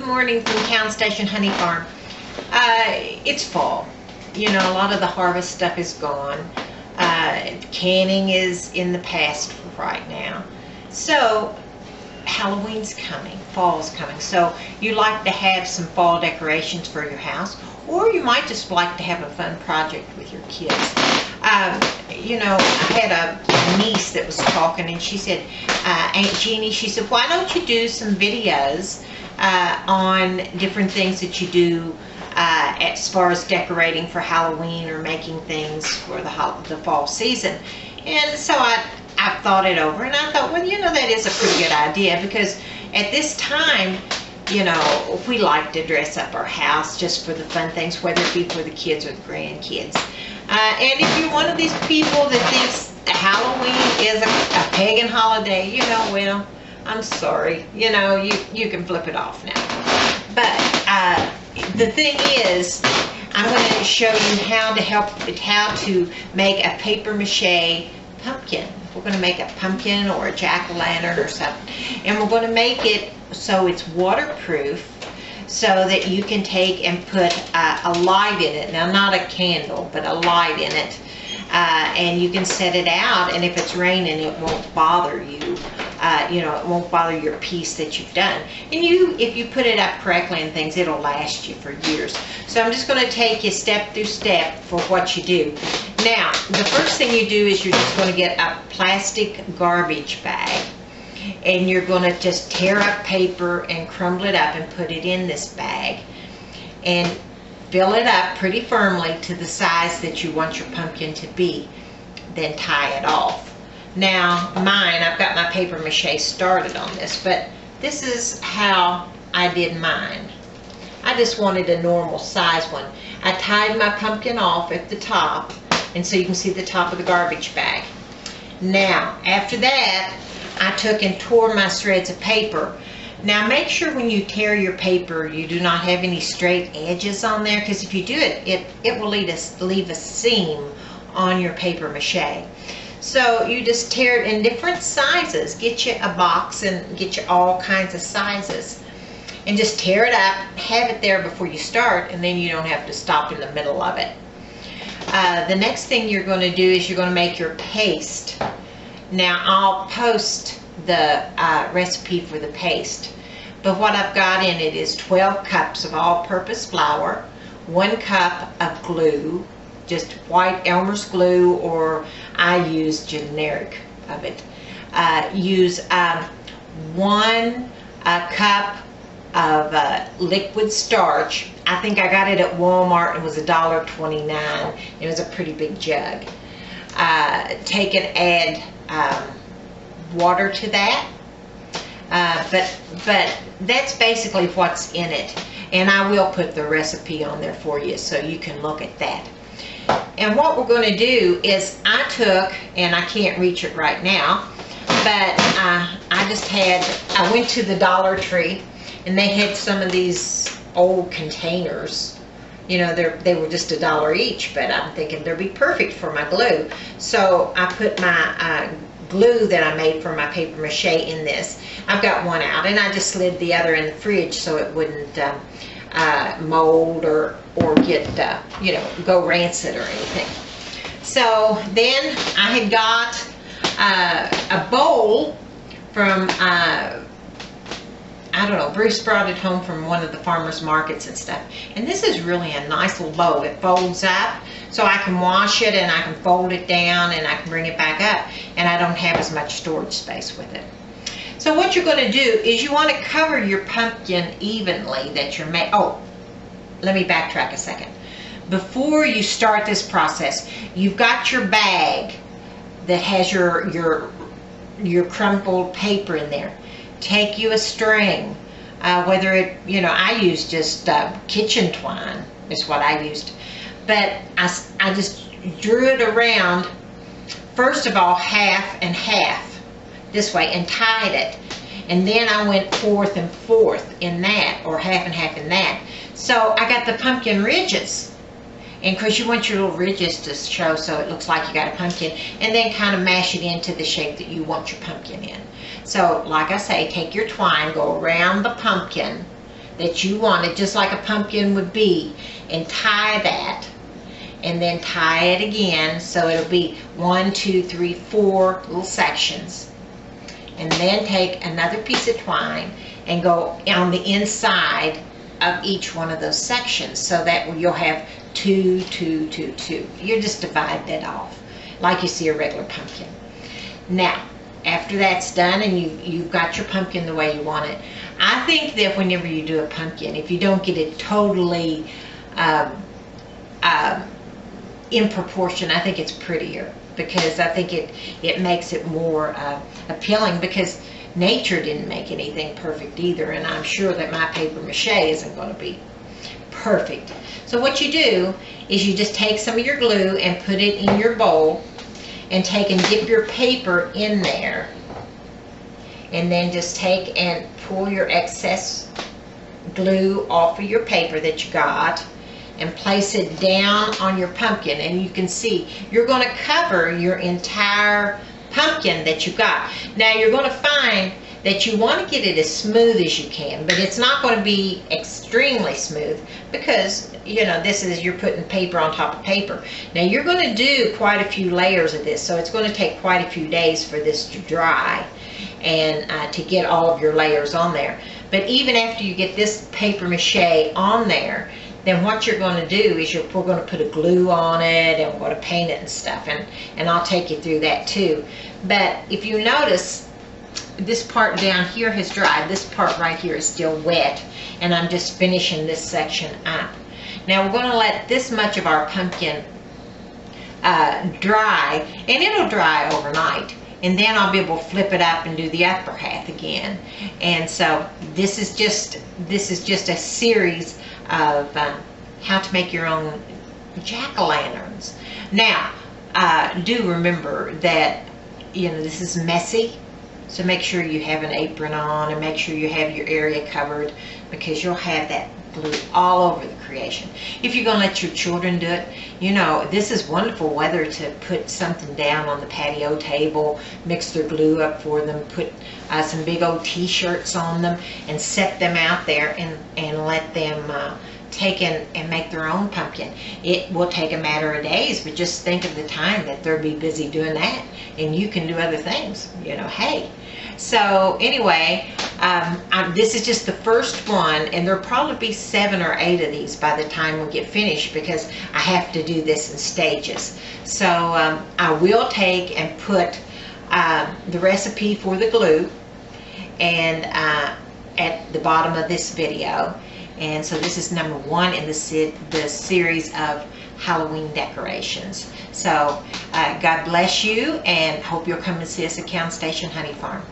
Good morning from Town Station Honey Farm. It's fall. You know, a lot of the harvest stuff is gone. Canning is in the past right now. So Halloween's coming, fall's coming. So you like to have some fall decorations for your house, or you might just like to have a fun project with your kids. You know, I had a niece that was talking, and she said, Aunt Jeannie, she said, why don't you do some videos on different things that you do as far as decorating for Halloween or making things for the fall season. And so I thought it over, and I thought, well, you know, that is a pretty good idea, because at this time, you know, we like to dress up our house just for the fun things, whether it be for the kids or the grandkids. And if you're one of these people that thinks Halloween is a pagan holiday, you know, well, I'm sorry. You know, you can flip it off now. But the thing is, I'm going to show you how to make a paper mache pumpkin. We're going to make a pumpkin or a jack-o'-lantern or something. And we're going to make it so it's waterproof, so that you can take and put a light in it. Now, not a candle, but a light in it. And you can set it out, and if it's raining, it won't bother you. You know, it won't bother your piece that you've done. And if you put it up correctly and things, it'll last you for years. So I'm just going to take you step through step for what you do. Now, the first thing you do is you're just going to get a plastic garbage bag. And you're going to just tear up paper and crumble it up and put it in this bag. And fill it up pretty firmly to the size that you want your pumpkin to be. Then tie it off. Now, mine, I've got my paper mache started on this, but this is how I did mine. I just wanted a normal size one. I tied my pumpkin off at the top, and so you can see the top of the garbage bag. Now, after that, I took and tore my shreds of paper. Now, make sure when you tear your paper, you do not have any straight edges on there, because if you do it will leave a seam on your paper mache. So you just tear it in different sizes. Get you a box and get you all kinds of sizes. And just tear it up, have it there before you start, and then you don't have to stop in the middle of it. The next thing you're going to do is you're going to make your paste. Now, I'll post the recipe for the paste. But what I've got in it is 12 cups of all-purpose flour, 1 cup of glue, just white Elmer's glue, or I use generic of it. Use 1 cup of liquid starch. I think I got it at Walmart. It was $1.29. It was a pretty big jug. Take and add water to that. But that's basically what's in it. And I will put the recipe on there for you so you can look at that. And what we're going to do is I took, and I can't reach it right now, but I went to the Dollar Tree, and they had some of these old containers. You know, they were just $1 each, but I'm thinking they'd be perfect for my glue. So I put my glue that I made for my paper mache in this. I've got one out, and I just slid the other in the fridge so it wouldn't mold or get, you know, go rancid or anything. So then I had got a bowl from, I don't know, Bruce brought it home from one of the farmers markets and stuff. And this is really a nice little bowl. It folds up, so I can wash it and I can fold it down and I can bring it back up, and I don't have as much storage space with it. So what you're going to do is you want to cover your pumpkin evenly that you're making. Oh, let me backtrack a second. Before you start this process, you've got your bag that has your crumpled paper in there. Take you a string, whether it, you know, I use just kitchen twine is what I used. But I just drew it around, first of all, half and half this way, and tied it. And then I went fourth and fourth in that, or half and half in that. So I got the pumpkin ridges. And of course you want your little ridges to show so it looks like you got a pumpkin, and then kind of mash it into the shape that you want your pumpkin in. So like I say, take your twine, go around the pumpkin, that you want it, just like a pumpkin would be, and tie that, and then tie it again, so it'll be 1, 2, 3, 4 little sections. And then take another piece of twine and go on the inside of each one of those sections, so that you'll have 2, 2, 2, 2. You just divide that off like you see a regular pumpkin. Now, after that's done and you've got your pumpkin the way you want it, I think that whenever you do a pumpkin, if you don't get it totally in proportion, I think it's prettier, because I think it makes it more appealing, because nature didn't make anything perfect either, and I'm sure that my paper mache isn't going to be perfect. So what you do is you just take some of your glue and put it in your bowl, and take and dip your paper in there, and then just take and pull your excess glue off of your paper that you got, and place it down on your pumpkin. And you can see you're going to cover your entire pumpkin that you got. Now you're going to find that you want to get it as smooth as you can, but it's not going to be extremely smooth, because you know this is, you're putting paper on top of paper. Now you're going to do quite a few layers of this, so it's going to take quite a few days for this to dry and to get all of your layers on there. But even after you get this paper mache on there, then what you're going to do is we're going to put a glue on it, and we're going to paint it and stuff, and I'll take you through that too. But if you notice, this part down here has dried. This part right here is still wet, and I'm just finishing this section up. Now we're going to let this much of our pumpkin dry, and it'll dry overnight, and then I'll be able to flip it up and do the upper half again. And so this is just a series of how to make your own jack-o'-lanterns. Now do remember that this is messy, so make sure you have an apron on, and make sure you have your area covered, because you'll have that glue all over the creation. If you're going to let your children do it, this is wonderful weather to put something down on the patio table, mix their glue up for them, put some big old t-shirts on them, and set them out there and let them take and make their own pumpkin. It will take a matter of days, but just think of the time that they'll be busy doing that, and you can do other things, hey. So anyway, this is just the first one, and there'll probably be 7 or 8 of these by the time we get finished, because I have to do this in stages. So I will take and put the recipe for the glue and at the bottom of this video. And so this is number 1 in the series of Halloween decorations. So God bless you, and hope you'll come and see us at Count Station Honey Farm.